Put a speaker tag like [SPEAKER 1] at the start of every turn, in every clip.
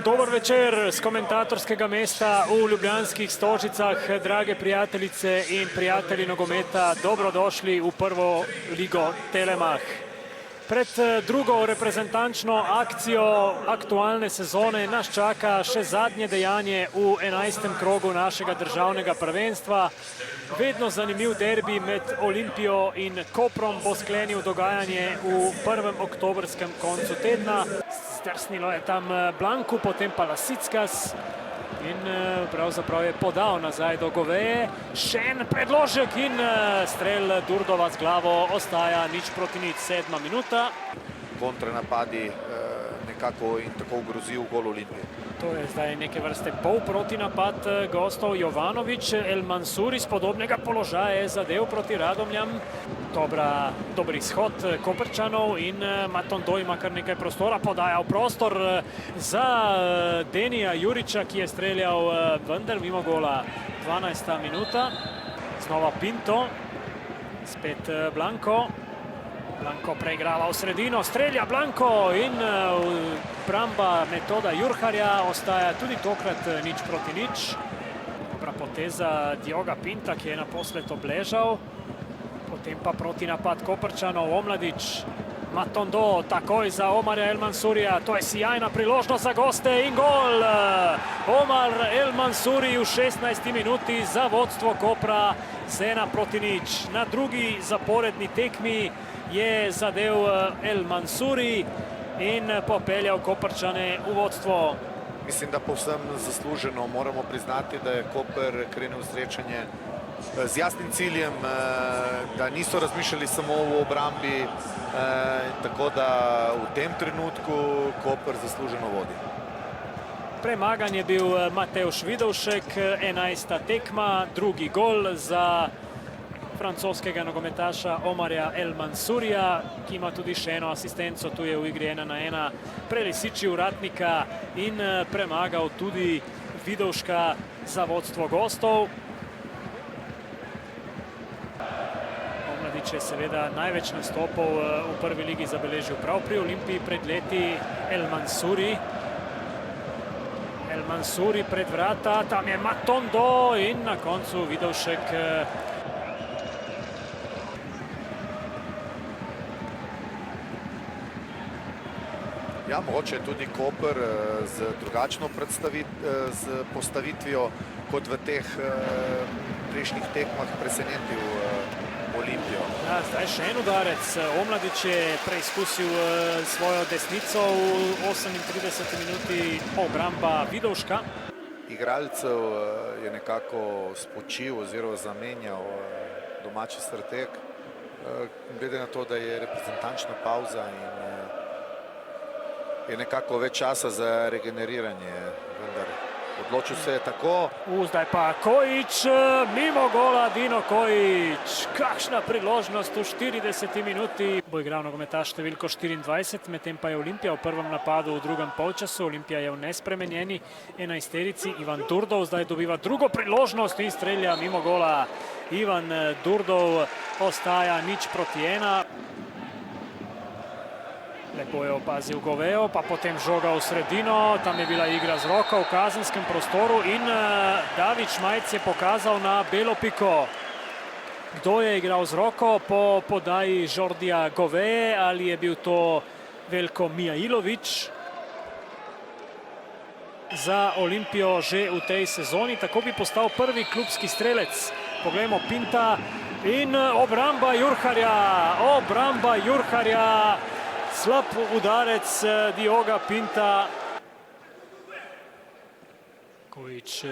[SPEAKER 1] Dober večer z komentatorskega mesta v Ljubljanskih Stožicah, drage prijateljice in prijatelji nogometa, dobrodošli v prvo ligo Telemach. Pred drugo reprezentančno akcijo aktualne sezone nas čaka še zadnje dejanje v 11. krogu našega državnega prvenstva. Vedno zanimiv derbi med Olimpijo in Koprom bo sklenil dogajanje v prvem oktobrskem koncu tedna. Strsnilo je tam Blanku, potem pa Lasickas in pravzaprav je podal nazaj do Goveje. Še en predložek in strel Durdova z glavo, ostaja 0:0, 7. minuta.
[SPEAKER 2] Kontranapadi nekako in tako grozil gol Olimpije.
[SPEAKER 1] To je zdaj neke vrste pol protinapad gostov. Jovanović, El Mansuri z podobnega položaja je zadev proti Radomljam. Dober izhod Koprčanov in Matondo ima kar nekaj prostora, podaja v prostor za Denija Juriča, ki je streljal vendar mimo gola. 12. minuta, znova Pinto, spet Blanko. Blanko preigrava v sredino, strelja Blanko in obramba Metoda Jurharja ostaja tudi tokrat 0:0. Dobra poteza Dioga Pinta, ki je naposled obležal. Potem pa protinapad Koprčanov, Omladić, Matondo, takoj za Omarja El Mansurija. To je sjajna priložnost za goste in gol! Omar El Mansuri v 16. minuti za vodstvo Kopra z 1:0. Na drugi zaporedni tekmi je zadev El Mansuri in popeljal Koprčane v vodstvo.
[SPEAKER 2] Mislim, da povsem zasluženo moramo priznati, da je Koper krenil srečanje z jasnim ciljem, da niso razmišljali samo v obrambi, tako da v tem trenutku Koper zasluženo vodi.
[SPEAKER 1] Premagan je bil Matevž Vidovšek, 11. tekma, drugi gol za francoskega nogometaša Omarja El Mansurija, ki ima tudi še eno asistenco, tu je v igri 1:1. Prelisičil Ratnika in premagal tudi Vidovška za vodstvo gostov. Omladić je seveda največ nastopov v prvi ligi zabeležil prav pri Olimpiji pred leti. El Mansuri. El Mansuri pred vrata, tam je Matondo in na koncu Vidovšek.
[SPEAKER 2] Ja, mogoče tudi Koper z drugačno postavitvijo kot v teh prejšnjih tekmah presenetil Olimpijo.
[SPEAKER 1] Ja, zdaj še en udarec. Omladić je preizkusil svojo desnico v 38. minuti, obramba Vidovška.
[SPEAKER 2] Igralcev je nekako spočil oziroma zamenjal domači strateg. Glede na to, da je reprezentančna pauza in je nekako več časa za regeneriranje, vendar odločil se je tako.
[SPEAKER 1] Zdaj pa Kojić, mimo gola Dino Kojić. Kakšna priložnost v 40. minuti. Bo igral nogometaš številko 24, medtem pa je Olimpija v prvem napadu v drugem polčasu. Olimpija je v nespremenjeni 11-terici. Ivan Durdov zdaj dobiva drugo priložnost in strelja mimo gola. Ivan Durdov ostaja 0:1. Lepo je opazil Govejo, pa potem žoga v sredino, tam je bila igra z roko v kazenskem prostoru in David Šmajc je pokazal na belo piko. Kdo je igral z roko po podaji Jordija Goveje, ali je bil to Veljko Mijailović? Za Olimpijo že v tej sezoni, tako bi postal prvi klubski strelec. Poglejmo Pinta in obramba Jurharja. Slab udarec Dioga Pinta. Kojić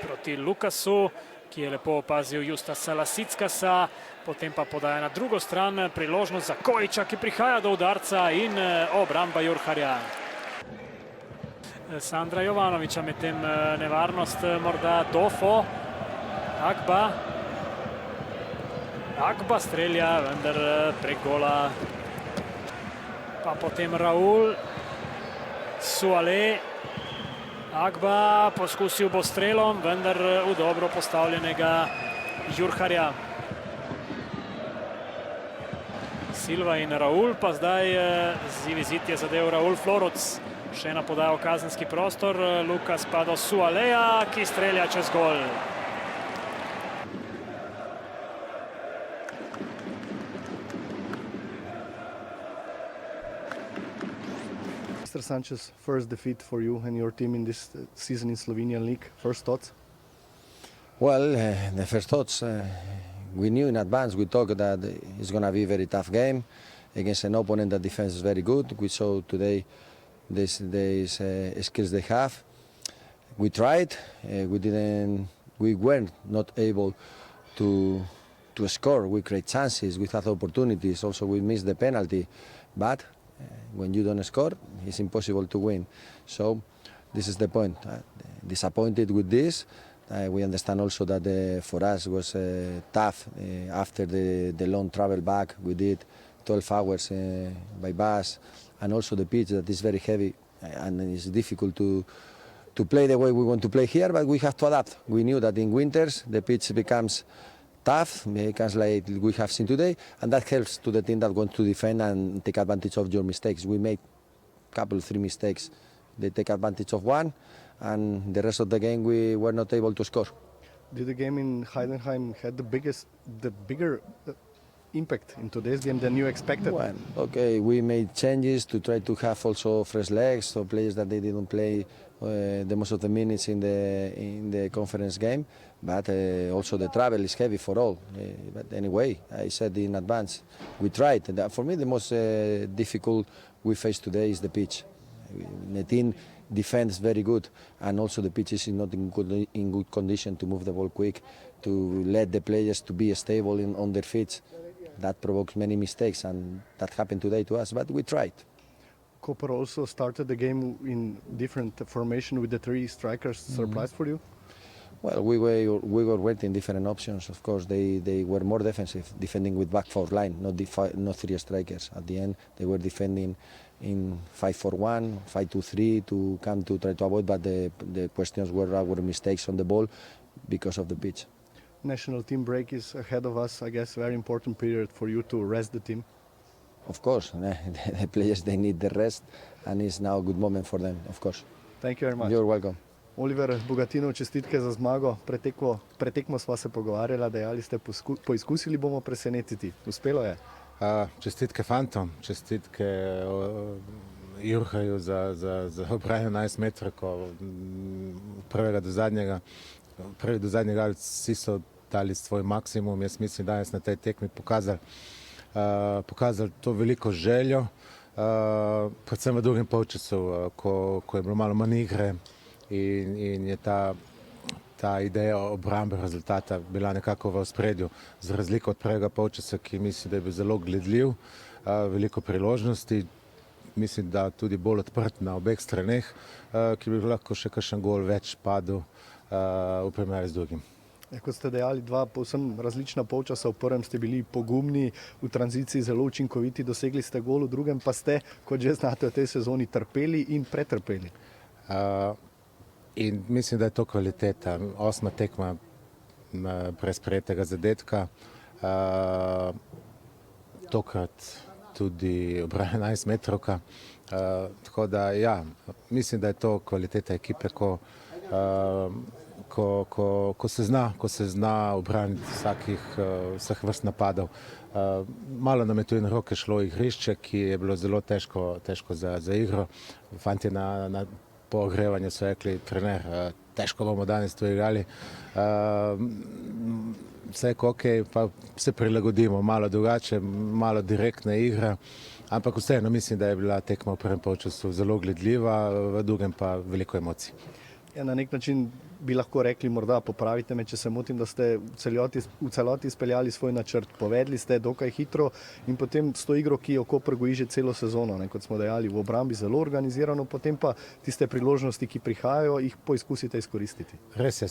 [SPEAKER 1] proti Lukasu, ki je lepo opazil Justasa Lasickasa. Potem pa podaja na drugo stran, priložnost za Kojića, ki prihaja do udarca in obramba Jurharja. Sandra Jovanovića, medtem nevarnost morda Dofo. Agba strelja, vendar prek gola. Pa potem Raul, Suale, Agba poskusil bo strelom, vendar v dobro postavljenega Jurharja. Silva in Raul, pa zdaj z Ivizit je zadev Raul Floroc. Še ena podaja v kazenski prostor, Lukas pa do Sualeja, ki strelja čez gol.
[SPEAKER 3] Mr. Sanchez, first defeat for you and your team in this season in Slovenian League. First thoughts?
[SPEAKER 4] Well, the first thoughts, we knew in advance, we thought that it's going to be a very tough game against an opponent that defense is very good. We saw today these skills they have. We tried, we weren't not able to score. We create chances, we had opportunities, also we missed the penalty, but when you don't score, it's impossible to win. So this is the point. Disappointed with this. We understand also that for us it was tough after the long travel back. We did 12 hours by bus, and also the pitch that is very heavy and it's difficult to play the way we want to play here, but we have to adapt. We knew that in winters the pitch becomes tough, becomes like we have seen today, and that helps to the team that wants to defend and take advantage of your mistakes. We made a couple, 3 mistakes. They take advantage of one, and the rest of the game we were not able to score.
[SPEAKER 3] Did the game in Heidenheim had the bigger impact in today's game than you expected?
[SPEAKER 4] Well, okay, we made changes to try to have also fresh legs, so players that they didn't play the most of the minutes in the conference game, but also the travel is heavy for all. But anyway, I said in advance, we tried. And for me, the most difficult we face today is the pitch. The team defends very good, and also the pitch is not in good condition to move the ball quick, to let the players to be stable on their feet. That provokes many mistakes, and that happened today to us, but we tried.
[SPEAKER 3] Koper also started the game in different formation with the 3 strikers. Surprise for you?
[SPEAKER 4] Well, we were waiting different options. Of course, they were more defensive, defending with back 4 line, not 3 strikers. At the end, they were defending in 5-4-1, 5-2-3 to come to try to avoid, but the questions were our mistakes on the ball because of the pitch.
[SPEAKER 3] National team break is ahead of us. I guess very important period for you to rest the team.
[SPEAKER 4] Of course, the players, they need the rest, and it's now a good moment for them, of course.
[SPEAKER 3] Thank you very much.
[SPEAKER 4] You're welcome.
[SPEAKER 3] Oliver Bogatinov, čestitke za zmago. Pretekmo sva se pogovarjala, dejali ste, poizkusili bomo presenetiti. Uspelo je?
[SPEAKER 5] Čestitke fantom, čestitke Jurhaju za obranje 11 metrov, prvega do zadnjega. Prvi do zadnjega vsi so dali svoj maksimum. Jaz mislim, danes na tej tekmi pokazali to veliko željo, predvsem v drugem polčasu, ko je bilo malo manj igre in je ta ideja obrambe rezultata bila nekako v ospredju, za razliko od prvega polčasa, ki mislim, da je bil zelo gledljiv, veliko priložnosti, mislim, da tudi bolj odprt na obeh straneh, ki bi lahko še kakšen gol več padel v primerjavi z drugim.
[SPEAKER 3] Kot ste dejali, 2 povsem različna polčasa. V prvem ste bili pogumni, v tranziciji zelo učinkoviti, dosegli ste gol, v drugem pa ste, kot že znate v tej sezoni, trpeli in pretrpeli.
[SPEAKER 5] In mislim, da je to kvaliteta. 8. tekma brez prejetega zadetka, tokrat tudi obranja 11 metrovka. Tako da ja, mislim, da je to kvaliteta ekipe, ko se zna obraniti vseh vrst napadov. Malo nam je tu na roke šlo igrišče, ki je bilo zelo težko za igro. Fantje po ogrevanju so rekli, trener, težko bomo danes to igrali. Vse je okej, pa se prilagodimo, malo drugače, malo direktna igra. Ampak vseeno mislim, da je bila tekma v prvem polčasu zelo gledljiva, v drugem pa veliko emocij.
[SPEAKER 3] Ja, na nek način bi lahko rekli, morda popravite me, če se motim, da ste v celoti izpeljali svoj načrt. Povedli ste dokaj hitro in potem s to igro, ki jo Koper goji že celo sezono, kot smo dejali, v obrambi zelo organizirano, potem pa tiste priložnosti, ki prihajajo, jih poizkusite izkoristiti.
[SPEAKER 5] Res je,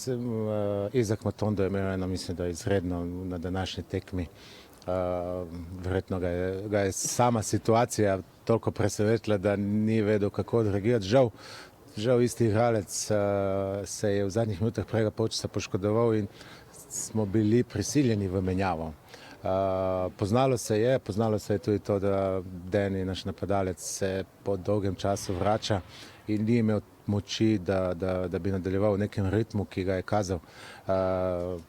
[SPEAKER 5] Izak Matondo je imel mislim, da izredno na današnji tekmi. Verjetno ga je sama situacija toliko presenetila, da ni vedel, kako odreagirati. Žal isti igralec se je v zadnjih minutah prvega polčasa poškodoval in smo bili prisiljeni v menjavo. Poznalo se je tudi to, da Deni, naš napadalec, se po dolgem času vrača in ni imel moči, da bi nadaljeval v nekem ritmu, ki ga je kazal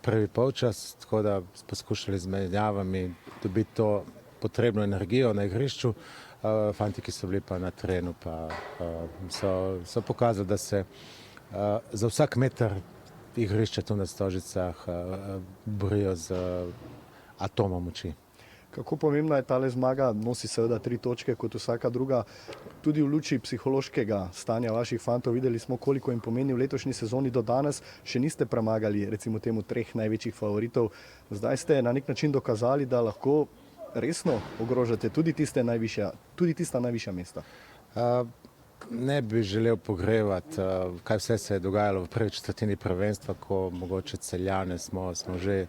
[SPEAKER 5] prvi polčas, tako da poskušali z menjavami dobiti to potrebno energijo na igrišču. Fanti, ki so bili pa na terenu, pa so pokazali, da se za vsak meter igrišča tu na Stožicah borijo z atomom moči.
[SPEAKER 3] Kako pomembna je tale zmaga, nosi seveda 3 točke kot vsaka druga, tudi v luči psihološkega stanja vaših fantov. Videli smo, koliko jim pomeni v letošnji sezoni do danes, še niste premagali recimo temu 3 največjih favoritov. Zdaj ste na nek način dokazali, da lahko resno ogrožate tudi tista najvišja mesta.
[SPEAKER 5] Ne bi želel pogrevati, kaj vse se je dogajalo v prvi četrtini prvenstva, ko mogoče Celjane smo že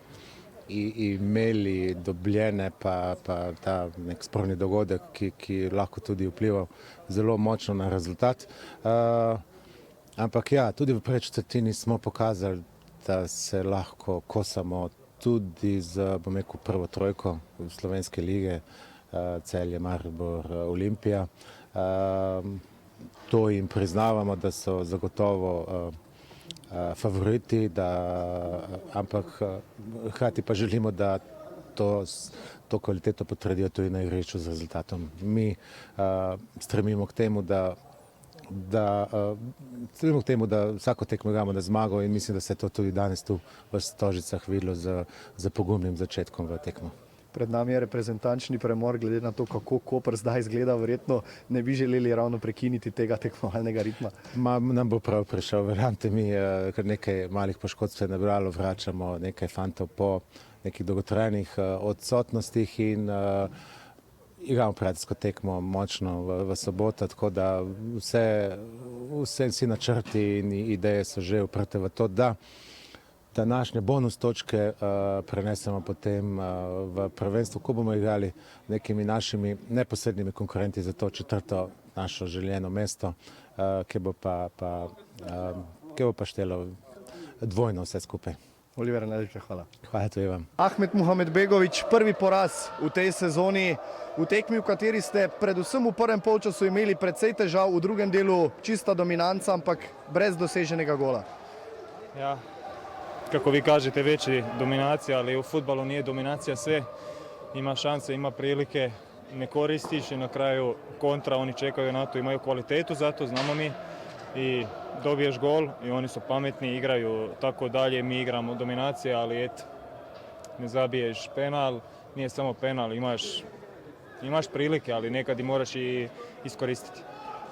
[SPEAKER 5] imeli dobljene, pa ta nek sporni dogodek, ki lahko tudi vplival zelo močno na rezultat. Ampak ja, tudi v prvi četrtini smo pokazali, da se lahko kosamo tudi z, bom rekel, prvo trojko slovenske lige, Celje, Maribor, Olimpija. To jim priznavamo, da so zagotovo favoriti, ampak hkrati pa želimo, da to kvaliteto potredijo tudi na igrišču z rezultatom. Mi stremimo k temu, da vsako tekmo igramo na zmago in mislim, da se je to tudi danes tu v Stožicah videlo z pogumnim začetkom v tekmo.
[SPEAKER 3] Pred nami je reprezentančni premor, glede na to, kako Koper zdaj izgleda, verjetno ne bi želeli ravno prekiniti tega tekmovalnega ritma.
[SPEAKER 5] Nam bo prav prišel, verjamete mi, kar nekaj malih poškodb se je nabralo, vračamo nekaj fantov po nekih dolgotrajnih odsotnostih in igramo prijateljsko tekmo močno v soboto, tako da vsi načrti in ideje so že uprte v to, da današnje bonus točke prenesemo potem v prvenstvo, ko bomo igrali nekimi našimi neposrednimi konkurenti za to 4. našo željeno mesto, ki bo pa štelo dvojno vse skupaj.
[SPEAKER 3] Oliver, najlepša hvala.
[SPEAKER 5] Hvala tudi vam.
[SPEAKER 3] Ahmed Muhamedbegović, prvi poraz v tej sezoni, v tekmi, v kateri ste predvsem v prvem polčasu imeli precej težav, v drugem delu čista dominanca, ampak brez doseženega gola.
[SPEAKER 6] Ja, kako vi kažete, veći dominacija, ali u fudbalu nije dominacija sve. Ima šanse, ima prilike, ne koristiš i na kraju kontra, oni čekaju na to, imaju kvalitetu, zato znamo mi i dobiješ gol i oni su pametni, igraju tako dalje, mi igramo dominacije, ali eto, ne zabiješ penal, nije samo penal, imaš prilike, ali nekad i moraš i iskoristiti.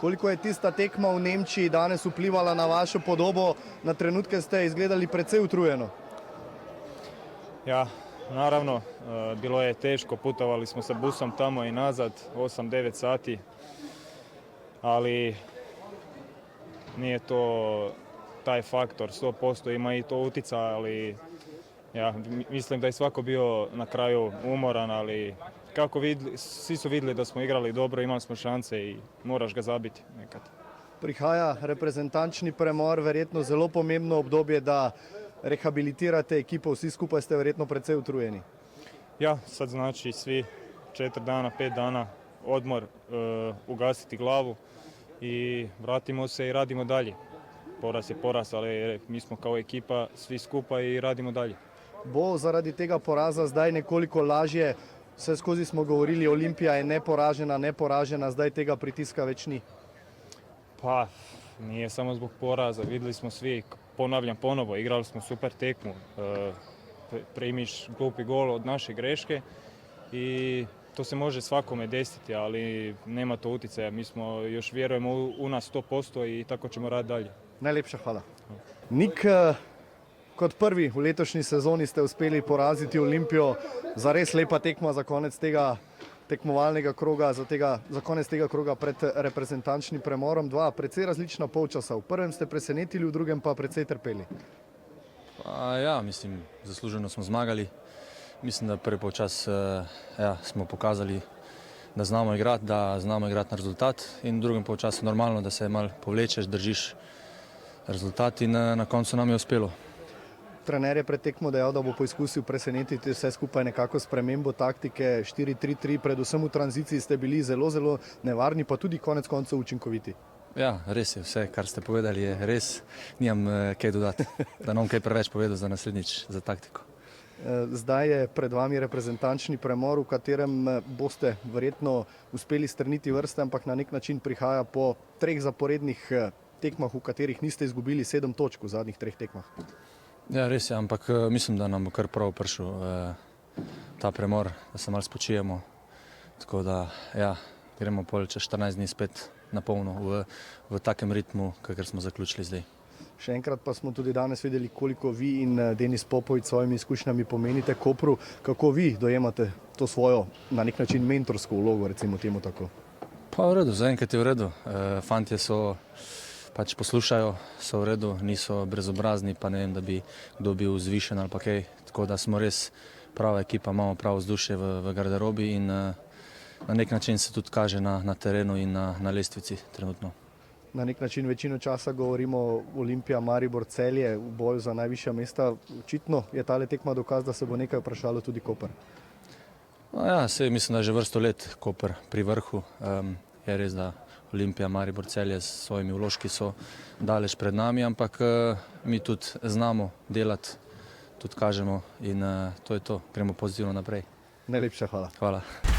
[SPEAKER 3] Koliko je tista tekma v Nemčiji danes vplivala na vašo podobo? Na trenutke ste izgledali precej utrujeno.
[SPEAKER 6] Ja, naravno, bilo je teško, putovali smo sa busom tamo i nazad, 8-9 sati, ali nije to taj faktor, 100% ima i to utjeca, ali ja, mislim da je svako bio na kraju umoran, ali kako svi su vidjeli da smo igrali dobro, imali smo šanse i moraš ga zabiti nekad.
[SPEAKER 3] Prihaja reprezentančni premor, verjetno zelo pomembno obdobje, da rehabilitirate ekipo, vsi skupaj ste verjetno precej utrujeni.
[SPEAKER 6] Ja, sad znači svi 4 dana, 5 dana odmor, ugasiti glavu i vratimo se i radimo dalje. Poraz je poraz, ali mi smo kao ekipa svi skupa i radimo dalje.
[SPEAKER 3] Bo zaradi tega poraza zdaj nekoliko lažje? Vse skozi smo govorili, Olimpija je neporažena, zdaj tega pritiska več ni.
[SPEAKER 6] Pa, nije samo zbog poraza, vidjeli smo svi, ponavljam ponovo, igrali smo super tekmu, primiš glupi gol od naše greške i to se može svakome desiti, ali nema to utjecaja, mi smo još vjerujemo u nas 100% i tako ćemo raditi dalje.
[SPEAKER 3] Najlepša hvala. Nik, kot prvi v letošnji sezoni ste uspeli poraziti Olimpijo, zares lepa tekma za konec tega tekmovalnega kroga, za konec tega kroga pred reprezentančnim premorom. 2 precej različna polčasa. V prvem ste presenetili, v drugem pa precej trpeli.
[SPEAKER 7] Pa ja, mislim, zasluženo smo zmagali. Mislim, da prvi polčas smo pokazali, da znamo igrati na rezultat in v drugem polčasu normalno, da se malo povlečeš, držiš rezultat in na koncu nam je uspelo.
[SPEAKER 3] Trener je pred tekmo dejal, da bo poizkusil presenetiti vse skupaj nekako spremembo taktike 4-3-3, predvsem v tranziciji ste bili zelo nevarni, pa tudi konec koncev učinkoviti.
[SPEAKER 7] Ja, res je, vse, kar ste povedali, je res. Nimam kaj dodati, da ne bom kaj preveč povedal za naslednjič, za taktiko.
[SPEAKER 3] Zdaj je pred vami reprezentančni premor, v katerem boste verjetno uspeli strniti vrste, ampak na nek način prihaja po 3 zaporednih tekmah, v katerih niste izgubili 7 točk v zadnjih 3 tekmah.
[SPEAKER 7] Ja, res je, ampak mislim, da nam bo kar prav prišel ta premor, da se malo spočijemo. Tako da, ja, gremo pol čez 14 dni spet na polno v takem ritmu, kakor smo zaključili zdaj.
[SPEAKER 3] Še enkrat pa smo tudi danes videli, koliko vi in Denis Popovič s svojimi izkušnjami pomenite Kopru. Kako vi dojemate to svojo, na nek način, mentorsko vlogo, recimo temu tako?
[SPEAKER 7] Pa v redu, zaenkrat je v redu. Fantje so, pač poslušajo, so v redu, niso brezobrazni, pa ne vem, da bi kdo bil vzvišen ali pa kaj. Tako da smo res prava ekipa, imamo pravo vzdušje v garderobi in na nek način se tudi kaže na terenu in na lestvici trenutno.
[SPEAKER 3] Na nek način večino časa govorimo Olimpija, Maribor, Celje v boju za najvišja mesta. Očitno je tale tekma dokaz, da se bo nekaj vprašalo tudi Koper.
[SPEAKER 7] No ja, sej mislim, da je že vrsto let Koper pri vrhu. Je res, da Olimpija, Maribor, Celje s svojimi vložki so daleč pred nami, ampak mi tudi znamo delati, tudi kažemo in to je to. Gremo pozitivno naprej.
[SPEAKER 3] Najlepša hvala.
[SPEAKER 7] Hvala.